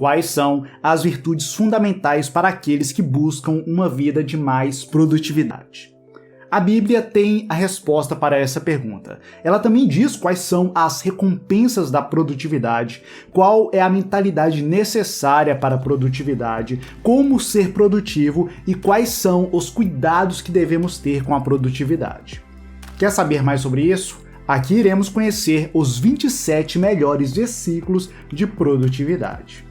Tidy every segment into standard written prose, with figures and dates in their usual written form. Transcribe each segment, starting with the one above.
quais são as virtudes fundamentais para aqueles que buscam uma vida de mais produtividade. A Bíblia tem a resposta para essa pergunta. Ela também diz quais são as recompensas da produtividade, qual é a mentalidade necessária para a produtividade, como ser produtivo e quais são os cuidados que devemos ter com a produtividade. Quer saber mais sobre isso? Aqui iremos conhecer os 27 melhores versículos de produtividade.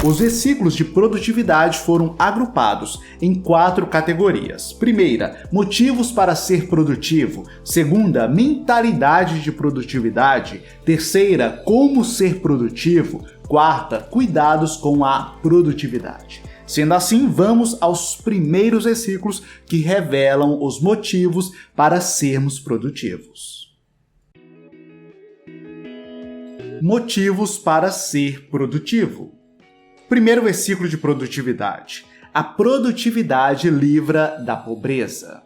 Os versículos de produtividade foram agrupados em 4 categorias. Primeira, motivos para ser produtivo. Segunda, mentalidade de produtividade. Terceira, como ser produtivo. Quarta, cuidados com a produtividade. Sendo assim, vamos aos primeiros versículos que revelam os motivos para sermos produtivos. Motivos para ser produtivo. Primeiro versículo de produtividade. A produtividade livra da pobreza.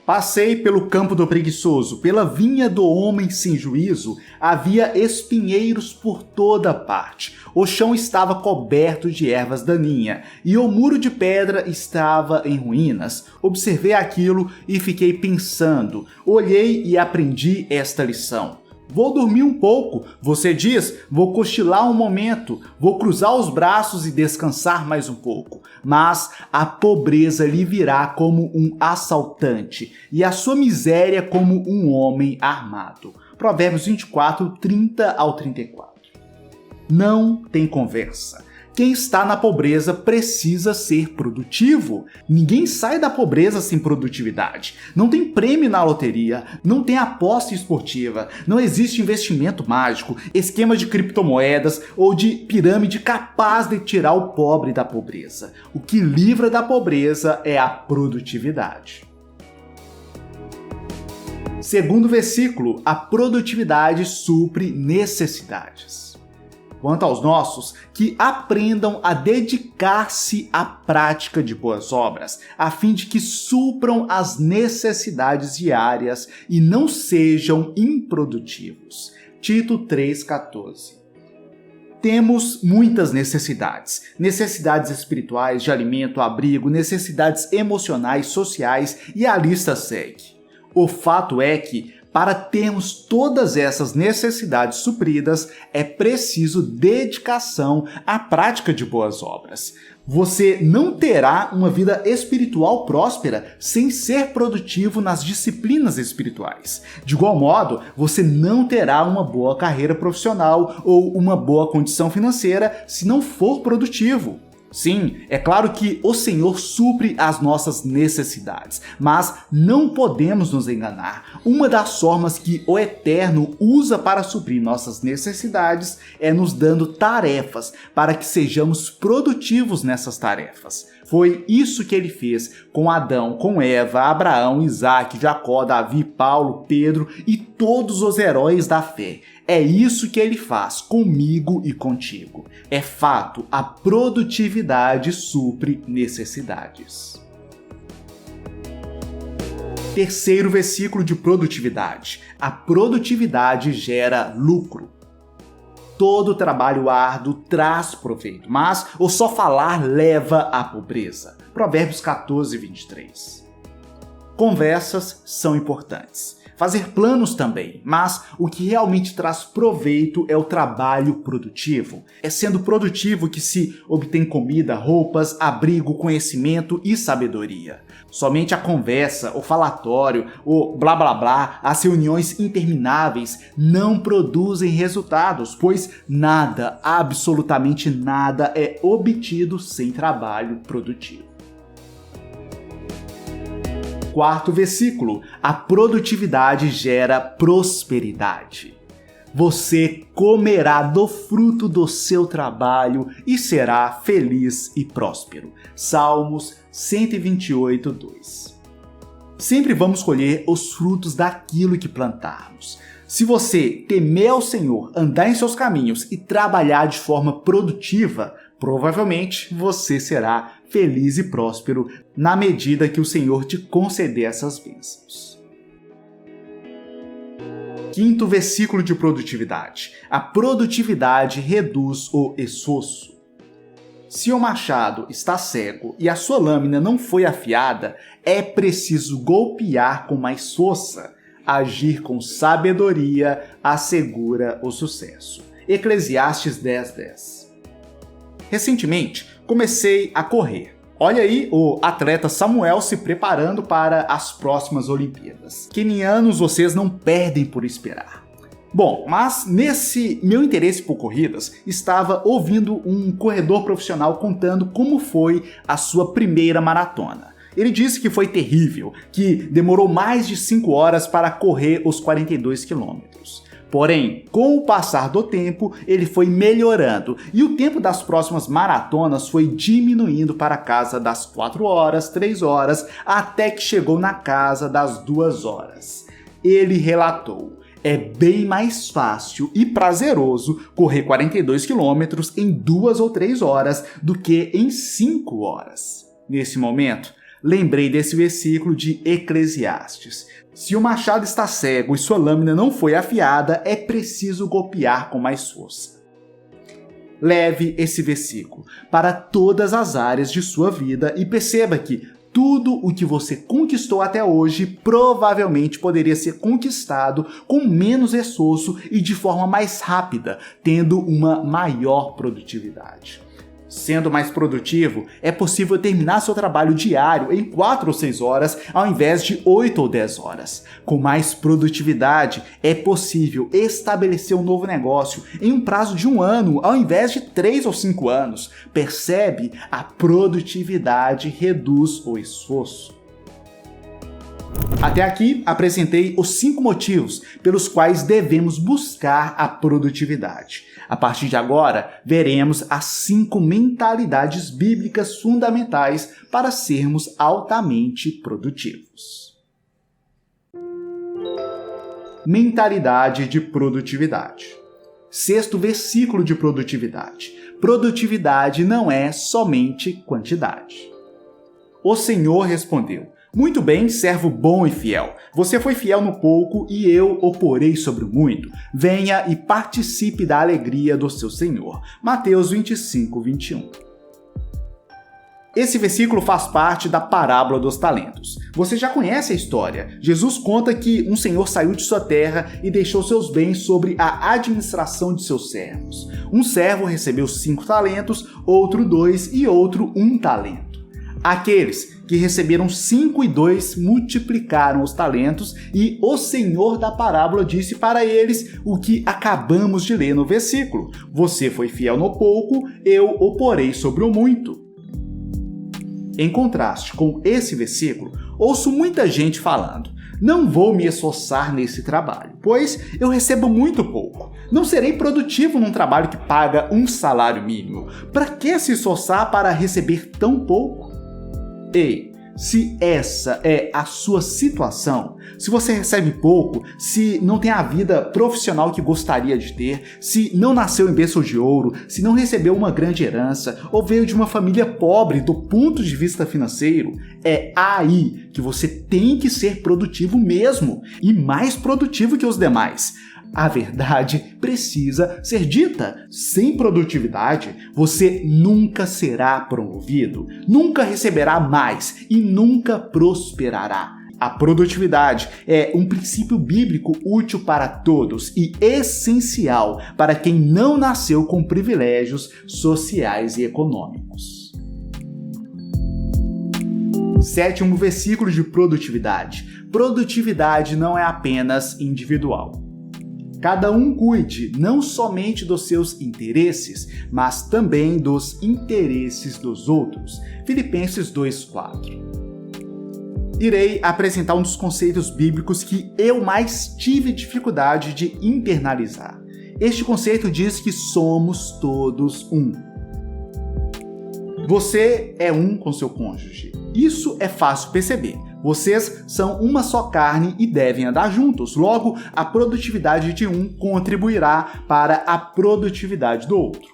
Passei pelo campo do preguiçoso, pela vinha do homem sem juízo, havia espinheiros por toda parte. O chão estava coberto de ervas daninhas, e o muro de pedra estava em ruínas. Observei aquilo e fiquei pensando. Olhei e aprendi esta lição. Vou dormir um pouco, você diz, vou cochilar um momento, vou cruzar os braços e descansar mais um pouco. Mas a pobreza lhe virá como um assaltante e a sua miséria como um homem armado. Provérbios 24, 30 ao 34. Não tem conversa. Quem está na pobreza precisa ser produtivo. Ninguém sai da pobreza sem produtividade. Não tem prêmio na loteria, não tem aposta esportiva, não existe investimento mágico, esquema de criptomoedas ou de pirâmide capaz de tirar o pobre da pobreza. O que livra da pobreza é a produtividade. Segundo versículo, a produtividade supre necessidades. Quanto aos nossos, que aprendam a dedicar-se à prática de boas obras, a fim de que supram as necessidades diárias e não sejam improdutivos. Tito 3,14. Temos muitas necessidades. Necessidades espirituais, de alimento, abrigo, necessidades emocionais, sociais e a lista segue. O fato é que, para termos todas essas necessidades supridas, é preciso dedicação à prática de boas obras. Você não terá uma vida espiritual próspera sem ser produtivo nas disciplinas espirituais. De igual modo, você não terá uma boa carreira profissional ou uma boa condição financeira se não for produtivo. Sim, é claro que o Senhor supre as nossas necessidades, mas não podemos nos enganar. Uma das formas que o Eterno usa para suprir nossas necessidades é nos dando tarefas para que sejamos produtivos nessas tarefas. Foi isso que ele fez com Adão, com Eva, Abraão, Isaac, Jacó, Davi, Paulo, Pedro e todos os heróis da fé. É isso que ele faz comigo e contigo. É fato, a produtividade supre necessidades. Terceiro versículo de produtividade. A produtividade gera lucro. Todo trabalho árduo traz proveito, mas o só falar leva à pobreza. Provérbios 14, 23. Conversas são importantes. Fazer planos também, mas o que realmente traz proveito é o trabalho produtivo. É sendo produtivo que se obtém comida, roupas, abrigo, conhecimento e sabedoria. Somente a conversa, o falatório, o blá blá blá, as reuniões intermináveis não produzem resultados, pois nada, absolutamente nada é obtido sem trabalho produtivo. Quarto versículo, a produtividade gera prosperidade. Você comerá do fruto do seu trabalho e será feliz e próspero. Salmos 128, 2. Sempre vamos colher os frutos daquilo que plantarmos. Se você temer ao Senhor, andar em seus caminhos e trabalhar de forma produtiva, provavelmente você será feliz e próspero na medida que o Senhor te conceder essas bênçãos. Quinto versículo de produtividade. A produtividade reduz o esforço. Se o machado está cego e a sua lâmina não foi afiada, é preciso golpear com mais força. Agir com sabedoria assegura o sucesso. Eclesiastes 10:10. Recentemente, comecei a correr. Olha aí o atleta Samuel se preparando para as próximas Olimpíadas. Quenianos, vocês não perdem por esperar. Bom, mas nesse meu interesse por corridas, estava ouvindo um corredor profissional contando como foi a sua primeira maratona. Ele disse que foi terrível, que demorou mais de 5 horas para correr os 42 quilômetros. Porém, com o passar do tempo, ele foi melhorando e o tempo das próximas maratonas foi diminuindo para a casa das 4 horas, 3 horas, até que chegou na casa das 2 horas. Ele relatou: é bem mais fácil e prazeroso correr 42 quilômetros em 2 ou 3 horas do que em 5 horas. Nesse momento, lembrei desse versículo de Eclesiastes. Se o machado está cego e sua lâmina não foi afiada, é preciso golpear com mais força. Leve esse versículo para todas as áreas de sua vida e perceba que tudo o que você conquistou até hoje provavelmente poderia ser conquistado com menos esforço e de forma mais rápida, tendo uma maior produtividade. Sendo mais produtivo, é possível terminar seu trabalho diário em 4 ou 6 horas ao invés de 8 ou 10 horas. Com mais produtividade, é possível estabelecer um novo negócio em um prazo de 1 ano ao invés de 3 ou 5 anos. Percebe? A produtividade reduz o esforço. Até aqui, apresentei os 5 motivos pelos quais devemos buscar a produtividade. A partir de agora, veremos as 5 mentalidades bíblicas fundamentais para sermos altamente produtivos. Mentalidade de produtividade. Sexto versículo de produtividade. Produtividade não é somente quantidade. O Senhor respondeu: muito bem, servo bom e fiel. Você foi fiel no pouco e eu o porei sobre o muito. Venha e participe da alegria do seu Senhor. Mateus 25:21. Esse versículo faz parte da parábola dos talentos. Você já conhece a história. Jesus conta que um senhor saiu de sua terra e deixou seus bens sobre a administração de seus servos. Um servo recebeu 5 talentos, outro 2 e outro 1 talento. Aqueles que receberam 5 e 2 multiplicaram os talentos e o Senhor da parábola disse para eles o que acabamos de ler no versículo: você foi fiel no pouco, eu o porei sobre o muito. Em contraste com esse versículo, ouço muita gente falando: não vou me esforçar nesse trabalho, pois eu recebo muito pouco. Não serei produtivo num trabalho que paga um salário mínimo. Para que se esforçar para receber tão pouco? Ei, se essa é a sua situação, se você recebe pouco, se não tem a vida profissional que gostaria de ter, se não nasceu em berço de ouro, se não recebeu uma grande herança ou veio de uma família pobre do ponto de vista financeiro, é aí que você tem que ser produtivo mesmo e mais produtivo que os demais. A verdade precisa ser dita. Sem produtividade, você nunca será promovido, nunca receberá mais e nunca prosperará. A produtividade é um princípio bíblico útil para todos e essencial para quem não nasceu com privilégios sociais e econômicos. Sétimo versículo de produtividade. Produtividade não é apenas individual. Cada um cuide não somente dos seus interesses, mas também dos interesses dos outros. Filipenses 2:4. Irei apresentar um dos conceitos bíblicos que eu mais tive dificuldade de internalizar. Este conceito diz que somos todos um. Você é um com seu cônjuge. Isso é fácil perceber. Vocês são uma só carne e devem andar juntos. Logo, a produtividade de um contribuirá para a produtividade do outro.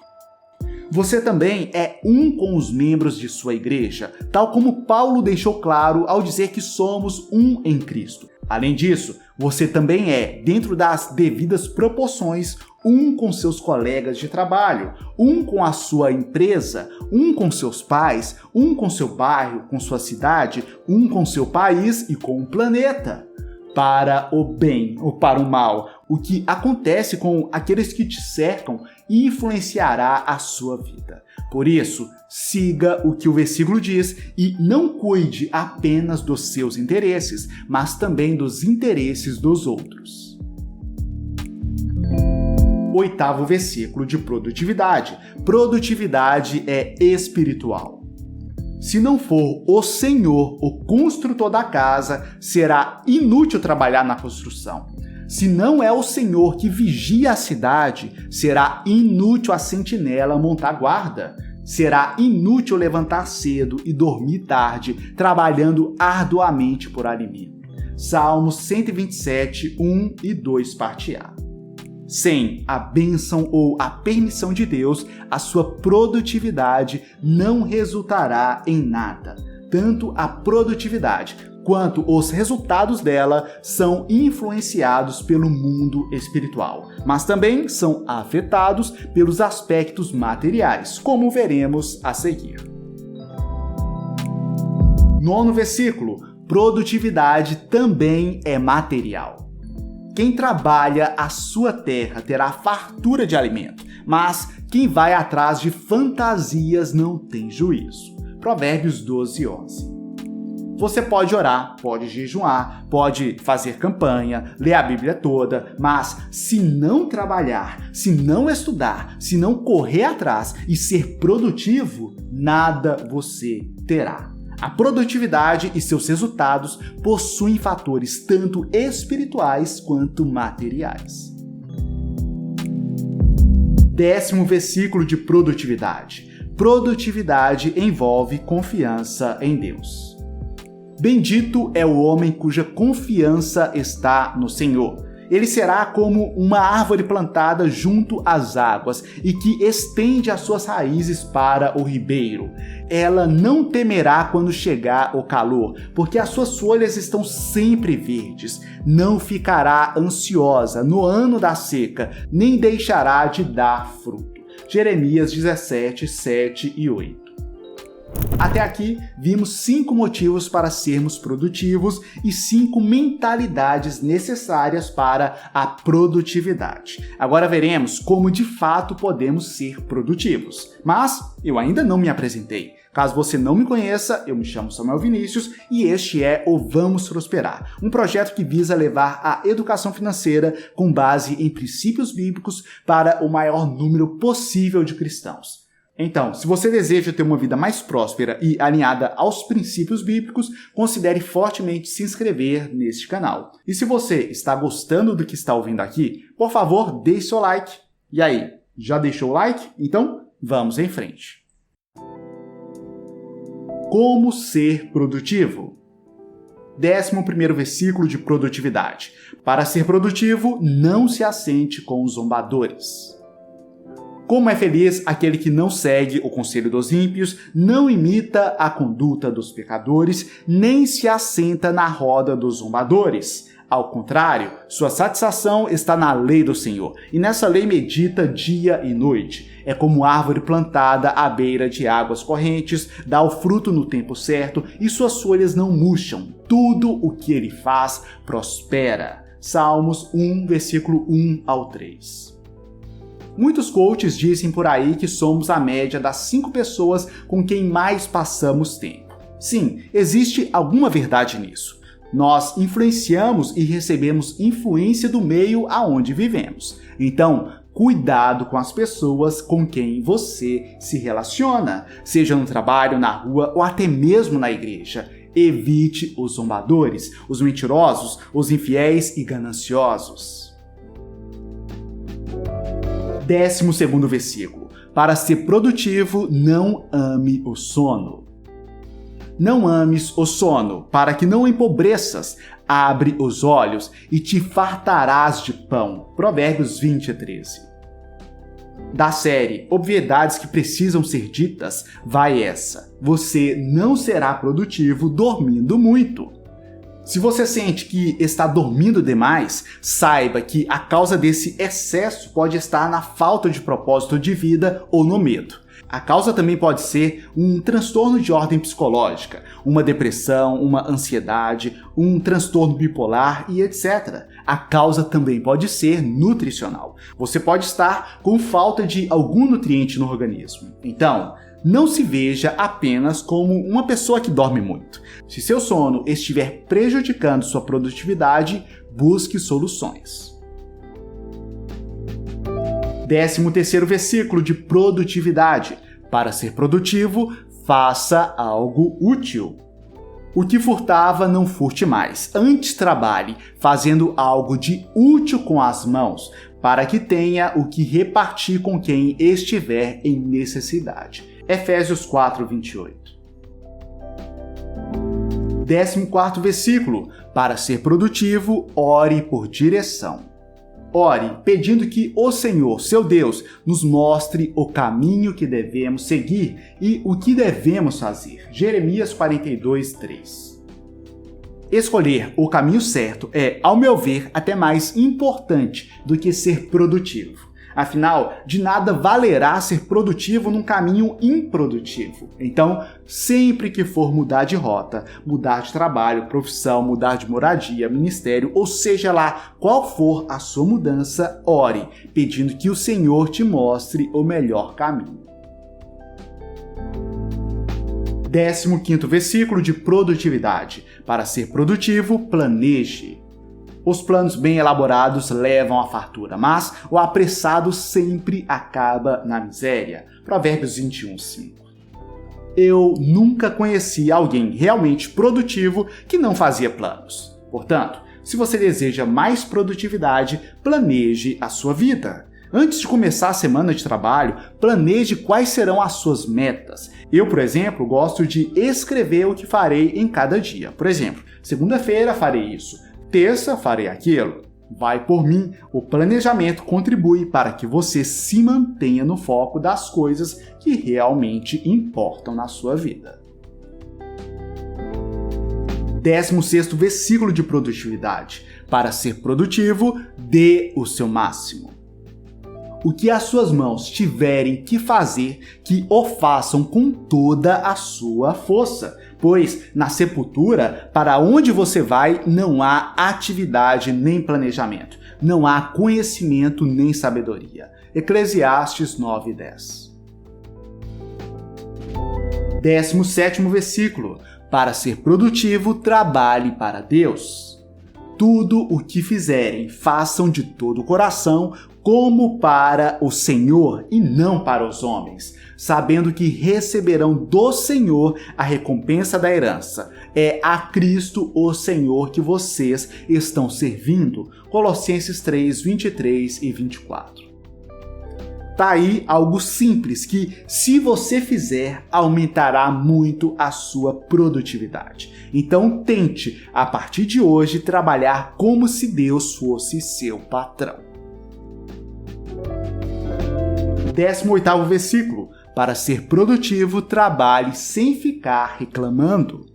Você também é um com os membros de sua igreja, tal como Paulo deixou claro ao dizer que somos um em Cristo. Além disso, você também é, dentro das devidas proporções, um com seus colegas de trabalho, um com a sua empresa, um com seus pais, um com seu bairro, com sua cidade, um com seu país e com o planeta. Para o bem ou para o mal, o que acontece com aqueles que te cercam influenciará a sua vida. Por isso, siga o que o versículo diz e não cuide apenas dos seus interesses, mas também dos interesses dos outros. 8º versículo de produtividade. Produtividade é espiritual. Se não for o Senhor o construtor da casa, será inútil trabalhar na construção. Se não é o Senhor que vigia a cidade, será inútil a sentinela montar guarda. Será inútil levantar cedo e dormir tarde, trabalhando arduamente por alimento. Salmos 127, 1 e 2, parte A. Sem a bênção ou a permissão de Deus, a sua produtividade não resultará em nada. Tanto a produtividade quanto os resultados dela são influenciados pelo mundo espiritual, mas também são afetados pelos aspectos materiais, como veremos a seguir. 9º versículo. Produtividade também é material. Quem trabalha a sua terra terá fartura de alimento, mas quem vai atrás de fantasias não tem juízo. Provérbios 12, 11. Você pode orar, pode jejuar, pode fazer campanha, ler a Bíblia toda, mas se não trabalhar, se não estudar, se não correr atrás e ser produtivo, nada você terá. A produtividade e seus resultados possuem fatores tanto espirituais quanto materiais. 10º versículo de produtividade. Produtividade envolve confiança em Deus. Bendito é o homem cuja confiança está no Senhor. Ele será como uma árvore plantada junto às águas e que estende as suas raízes para o ribeiro. Ela não temerá quando chegar o calor, porque as suas folhas estão sempre verdes. Não ficará ansiosa no ano da seca, nem deixará de dar fruto. Jeremias 17, 7 e 8. Até aqui, vimos 5 motivos para sermos produtivos e 5 mentalidades necessárias para a produtividade. Agora veremos como de fato podemos ser produtivos. Mas eu ainda não me apresentei. Caso você não me conheça, eu me chamo Samuel Vinícius e este é o Vamos Prosperar, um projeto que visa levar a educação financeira com base em princípios bíblicos para o maior número possível de cristãos. Então, se você deseja ter uma vida mais próspera e alinhada aos princípios bíblicos, considere fortemente se inscrever neste canal. E se você está gostando do que está ouvindo aqui, por favor, deixe seu like. E aí, já deixou o like? Então, vamos em frente. Como ser produtivo? 11º versículo de produtividade. Para ser produtivo, não se assente com os zombadores. Como é feliz aquele que não segue o conselho dos ímpios, não imita a conduta dos pecadores, nem se assenta na roda dos zombadores. Ao contrário, sua satisfação está na lei do Senhor, e nessa lei medita dia e noite. É como árvore plantada à beira de águas correntes, dá o fruto no tempo certo, e suas folhas não murcham. Tudo o que ele faz prospera. Salmos 1, versículo 1 ao 3. Muitos coaches dizem por aí que somos a média das 5 pessoas com quem mais passamos tempo. Sim, existe alguma verdade nisso. Nós influenciamos e recebemos influência do meio aonde vivemos. Então, cuidado com as pessoas com quem você se relaciona, seja no trabalho, na rua ou até mesmo na igreja. Evite os zombadores, os mentirosos, os infiéis e gananciosos. 12º versículo. Para ser produtivo, não ame o sono. Não ames o sono, para que não empobreças. Abre os olhos e te fartarás de pão. Provérbios 20, 13. Da série Obviedades que precisam ser ditas, vai essa. Você não será produtivo dormindo muito. Se você sente que está dormindo demais, saiba que a causa desse excesso pode estar na falta de propósito de vida ou no medo. A causa também pode ser um transtorno de ordem psicológica, uma depressão, uma ansiedade, um transtorno bipolar e etc. A causa também pode ser nutricional. Você pode estar com falta de algum nutriente no organismo. Então, não se veja apenas como uma pessoa que dorme muito. Se seu sono estiver prejudicando sua produtividade, busque soluções. 13º versículo de produtividade. Para ser produtivo, faça algo útil. O que furtava, não furte mais. Antes trabalhe, fazendo algo de útil com as mãos, para que tenha o que repartir com quem estiver em necessidade. Efésios 4:28. 14º versículo. Para ser produtivo, ore por direção. Ore pedindo que o Senhor, seu Deus, nos mostre o caminho que devemos seguir e o que devemos fazer. Jeremias 42:3. Escolher o caminho certo é, ao meu ver, até mais importante do que ser produtivo. Afinal, de nada valerá ser produtivo num caminho improdutivo. Então, sempre que for mudar de rota, mudar de trabalho, profissão, mudar de moradia, ministério, ou seja lá qual for a sua mudança, ore, pedindo que o Senhor te mostre o melhor caminho. 15º versículo de produtividade. Para ser produtivo, planeje. Os planos bem elaborados levam à fartura, mas o apressado sempre acaba na miséria. Provérbios 21:5. Eu nunca conheci alguém realmente produtivo que não fazia planos. Portanto, se você deseja mais produtividade, planeje a sua vida. Antes de começar a semana de trabalho, planeje quais serão as suas metas. Eu, por exemplo, gosto de escrever o que farei em cada dia. Por exemplo, segunda-feira farei isso. Terça, farei aquilo. Vai por mim. O planejamento contribui para que você se mantenha no foco das coisas que realmente importam na sua vida. 16º versículo de produtividade. Para ser produtivo, dê o seu máximo. O que as suas mãos tiverem que fazer, que o façam com toda a sua força. Pois, na sepultura, para onde você vai, não há atividade nem planejamento. Não há conhecimento nem sabedoria. Eclesiastes 9:10. 17º versículo. Para ser produtivo, trabalhe para Deus. Tudo o que fizerem, façam de todo o coração, como para o Senhor e não para os homens, sabendo que receberão do Senhor a recompensa da herança. É a Cristo, o Senhor, que vocês estão servindo. Colossenses 3:23 e 24. Tá aí algo simples que, se você fizer, aumentará muito a sua produtividade. Então tente, a partir de hoje, trabalhar como se Deus fosse seu patrão. 18º versículo. Para ser produtivo, trabalhe sem ficar reclamando.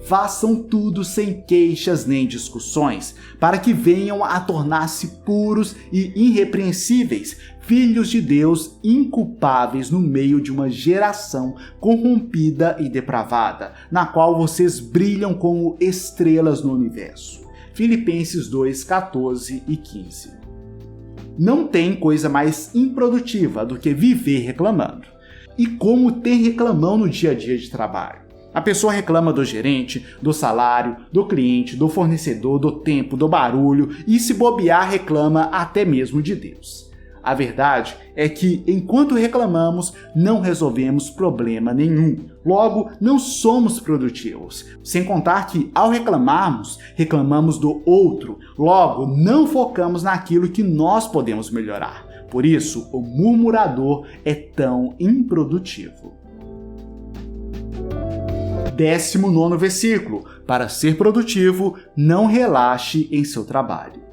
Façam tudo sem queixas nem discussões, para que venham a tornar-se puros e irrepreensíveis, filhos de Deus inculpáveis no meio de uma geração corrompida e depravada, na qual vocês brilham como estrelas no universo. Filipenses 2:14 e 15. Não tem coisa mais improdutiva do que viver reclamando. E como ter reclamão no dia a dia de trabalho? A pessoa reclama do gerente, do salário, do cliente, do fornecedor, do tempo, do barulho e, se bobear, reclama até mesmo de Deus. A verdade é que, enquanto reclamamos, não resolvemos problema nenhum. Logo, não somos produtivos. Sem contar que, ao reclamarmos, reclamamos do outro. Logo, não focamos naquilo que nós podemos melhorar. Por isso, o murmurador é tão improdutivo. 19º versículo. Para ser produtivo, não relaxe em seu trabalho.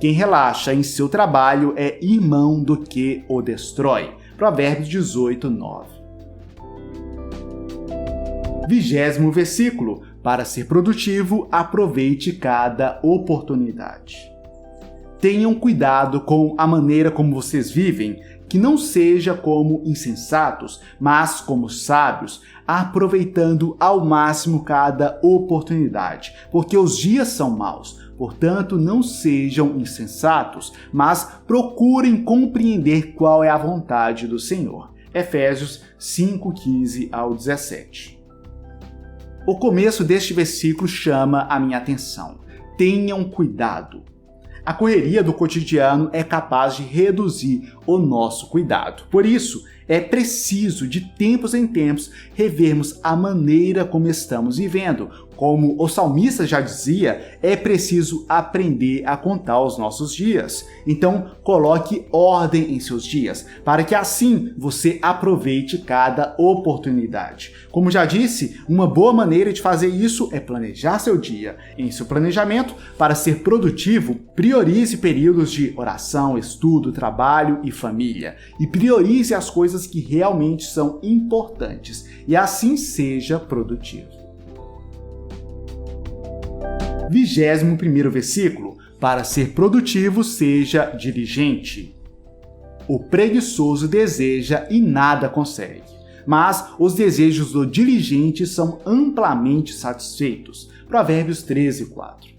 Quem relaxa em seu trabalho é irmão do que o destrói. Provérbios 18:9. 20º versículo: para ser produtivo, aproveite cada oportunidade. Tenham cuidado com a maneira como vocês vivem, que não seja como insensatos, mas como sábios, aproveitando ao máximo cada oportunidade, porque os dias são maus. Portanto, não sejam insensatos, mas procurem compreender qual é a vontade do Senhor. Efésios 5:15 ao 17. O começo deste versículo chama a minha atenção. Tenham cuidado. A correria do cotidiano é capaz de reduzir o nosso cuidado. Por isso, é preciso, de tempos em tempos, revermos a maneira como estamos vivendo. Como o salmista já dizia, é preciso aprender a contar os nossos dias. Então, coloque ordem em seus dias, para que assim você aproveite cada oportunidade. Como já disse, uma boa maneira de fazer isso é planejar seu dia. Em seu planejamento, para ser produtivo, priorize períodos de oração, estudo, trabalho e família. E priorize as coisas que realmente são importantes. E assim seja produtivo. 21º versículo: para ser produtivo, seja diligente. O preguiçoso deseja e nada consegue, mas os desejos do diligente são amplamente satisfeitos. Provérbios 13:4.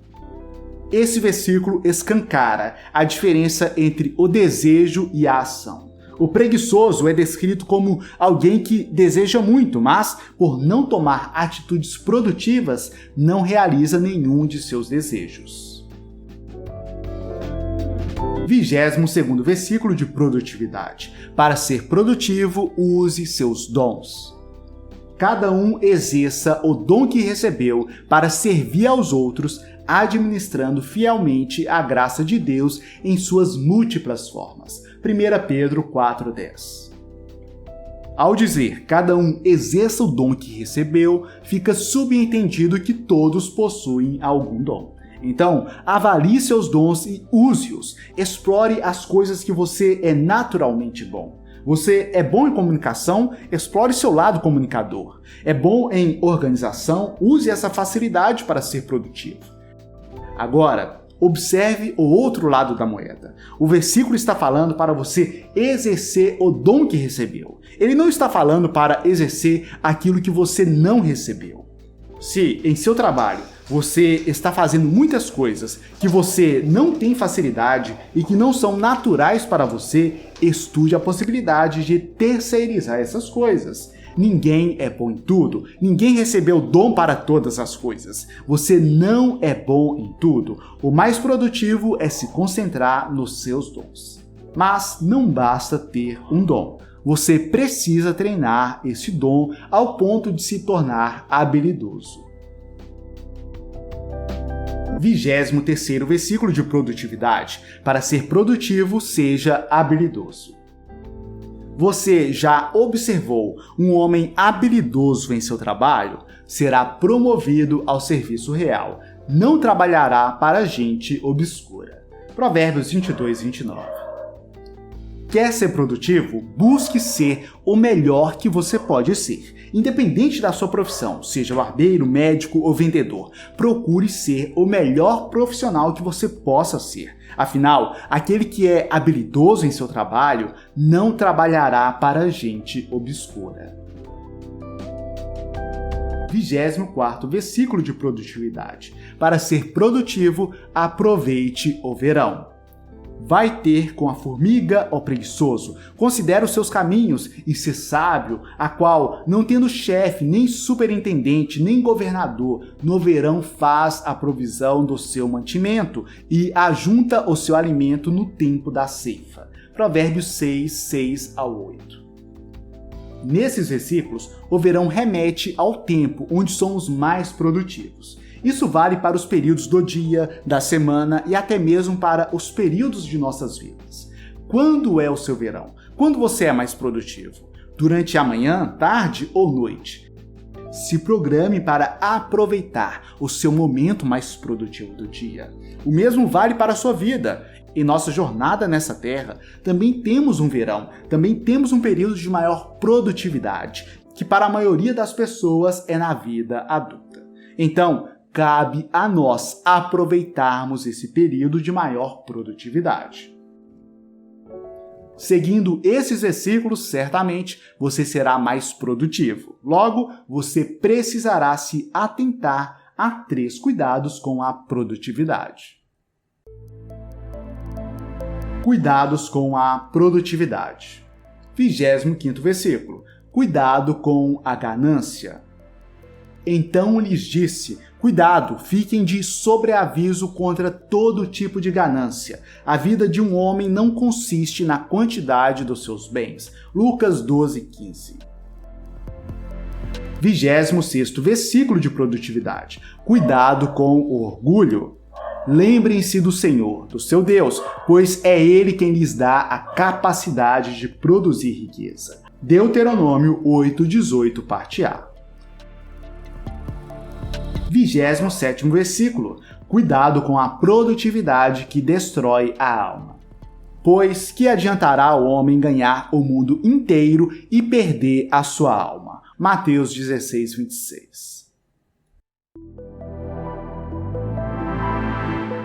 Esse versículo escancara a diferença entre o desejo e a ação. O preguiçoso é descrito como alguém que deseja muito, mas, por não tomar atitudes produtivas, não realiza nenhum de seus desejos. 22º versículo de produtividade: para ser produtivo, use seus dons. Cada um exerça o dom que recebeu para servir aos outros, administrando fielmente a graça de Deus em suas múltiplas formas. 1 Pedro 4:10. Ao dizer cada um exerça o dom que recebeu, fica subentendido que todos possuem algum dom. Então, avalie seus dons e use-os. Explore as coisas que você é naturalmente bom. Você é bom em comunicação? Explore seu lado comunicador. É bom em organização? Use essa facilidade para ser produtivo. Agora, observe o outro lado da moeda. O versículo está falando para você exercer o dom que recebeu. Ele não está falando para exercer aquilo que você não recebeu. Se em seu trabalho você está fazendo muitas coisas que você não tem facilidade e que não são naturais para você, estude a possibilidade de terceirizar essas coisas. Ninguém é bom em tudo, ninguém recebeu dom para todas as coisas. Você não é bom em tudo. O mais produtivo é se concentrar nos seus dons. Mas não basta ter um dom. Você precisa treinar esse dom ao ponto de se tornar habilidoso. 23º versículo de produtividade: para ser produtivo, seja habilidoso. Você já observou um homem habilidoso em seu trabalho? Será promovido ao serviço real. Não trabalhará para gente obscura. Provérbios 22:29. Quer ser produtivo? Busque ser o melhor que você pode ser. Independente da sua profissão, seja barbeiro, médico ou vendedor, procure ser o melhor profissional que você possa ser. Afinal, aquele que é habilidoso em seu trabalho não trabalhará para gente obscura. 24º versículo de produtividade: para ser produtivo, aproveite o verão. Vai ter com a formiga, ó preguiçoso, considera os seus caminhos e ser sábio, a qual, não tendo chefe, nem superintendente, nem governador, no verão faz a provisão do seu mantimento e ajunta o seu alimento no tempo da ceifa. Provérbios 6:6-8. Nesses versículos, o verão remete ao tempo onde somos mais produtivos. Isso vale para os períodos do dia, da semana e até mesmo para os períodos de nossas vidas. Quando é o seu verão? Quando você é mais produtivo? Durante a manhã, tarde ou noite? Se programe para aproveitar o seu momento mais produtivo do dia. O mesmo vale para a sua vida. Em nossa jornada nessa terra, também temos um verão, também temos um período de maior produtividade. que para a maioria das pessoas é na vida adulta. Então, cabe a nós aproveitarmos esse período de maior produtividade. Seguindo esses versículos, certamente você será mais produtivo. Logo, você precisará se atentar a 3 cuidados com a produtividade. Cuidados com a produtividade. 25º versículo. Cuidado com a ganância. Então lhes disse: cuidado, fiquem de sobreaviso contra todo tipo de ganância. A vida de um homem não consiste na quantidade dos seus bens. Lucas 12:15. 26º versículo de produtividade. Cuidado com o orgulho. Lembrem-se do Senhor, do seu Deus, pois é Ele quem lhes dá a capacidade de produzir riqueza. Deuteronômio 8:18, parte A. 27º versículo. Cuidado com a produtividade que destrói a alma. Pois que adiantará ao homem ganhar o mundo inteiro e perder a sua alma? Mateus 16:26.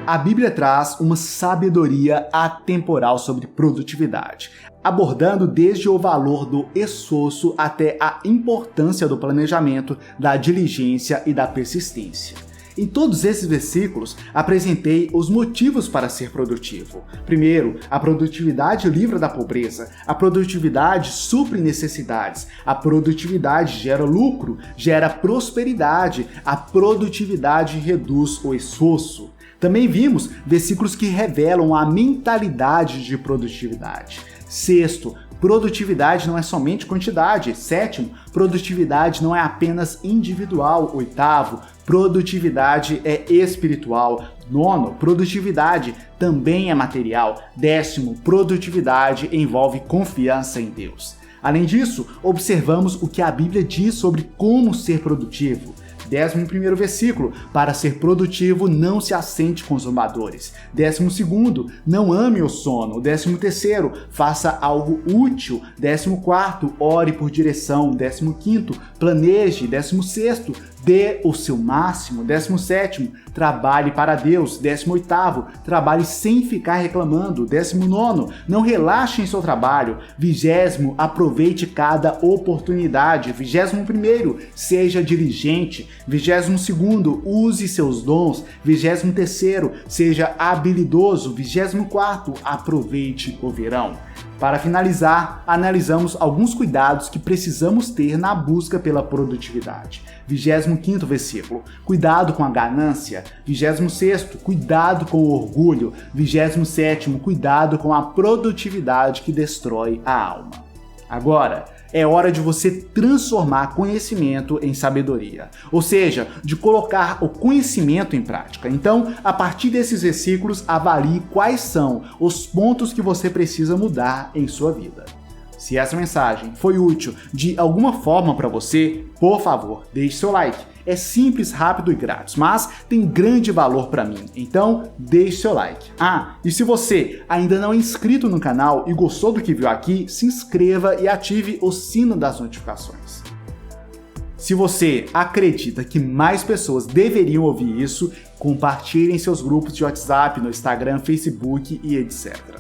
A Bíblia traz uma sabedoria atemporal sobre produtividade, abordando desde o valor do esforço até a importância do planejamento, da diligência e da persistência. Em todos esses versículos, apresentei os motivos para ser produtivo. Primeiro, a produtividade livra da pobreza. A produtividade supre necessidades. A produtividade gera lucro, gera prosperidade. A produtividade reduz o esforço. Também vimos versículos que revelam a mentalidade de produtividade. Sexto, produtividade não é somente quantidade. Sétimo, produtividade não é apenas individual. Oitavo, produtividade é espiritual. Nono, produtividade também é material. Décimo, produtividade envolve confiança em Deus. Além disso, observamos o que a Bíblia diz sobre como ser produtivo. 11º versículo, para ser produtivo não se assente com zombadores. 12º, não ame o sono. 13º, faça algo útil. 14º, ore por direção. 15º, planeje. 16º, dê o seu máximo. 17º, trabalhe para Deus. 18º, trabalhe sem ficar reclamando. 19º, não relaxe em seu trabalho. 20º, aproveite cada oportunidade. 21º, seja diligente. 22º, use seus dons. 23º, seja habilidoso. 24º, aproveite o verão. Para finalizar, analisamos alguns cuidados que precisamos ter na busca pela produtividade. 25º versículo, cuidado com a ganância. 26º, cuidado com o orgulho. 27º, cuidado com a produtividade que destrói a alma. Agora, é hora de você transformar conhecimento em sabedoria, ou seja, de colocar o conhecimento em prática. Então, a partir desses versículos, avalie quais são os pontos que você precisa mudar em sua vida. Se essa mensagem foi útil de alguma forma para você, por favor, deixe seu like. É simples, rápido e grátis, mas tem grande valor para mim, então deixe seu like. E se você ainda não é inscrito no canal e gostou do que viu aqui, se inscreva e ative o sino das notificações. Se você acredita que mais pessoas deveriam ouvir isso, compartilhe em seus grupos de WhatsApp, no Instagram, Facebook e etc.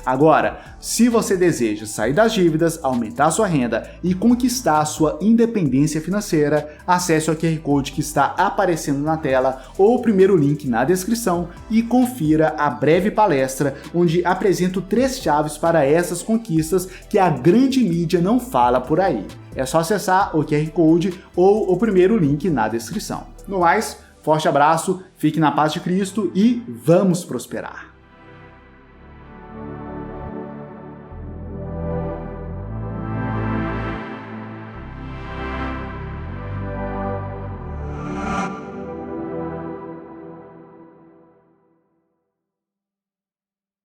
Agora, se você deseja sair das dívidas, aumentar sua renda e conquistar a sua independência financeira, acesse o QR Code que está aparecendo na tela ou o primeiro link na descrição e confira a breve palestra onde apresento 3 chaves para essas conquistas que a grande mídia não fala por aí. É só acessar o QR Code ou o primeiro link na descrição. No mais, forte abraço, fique na paz de Cristo e vamos prosperar!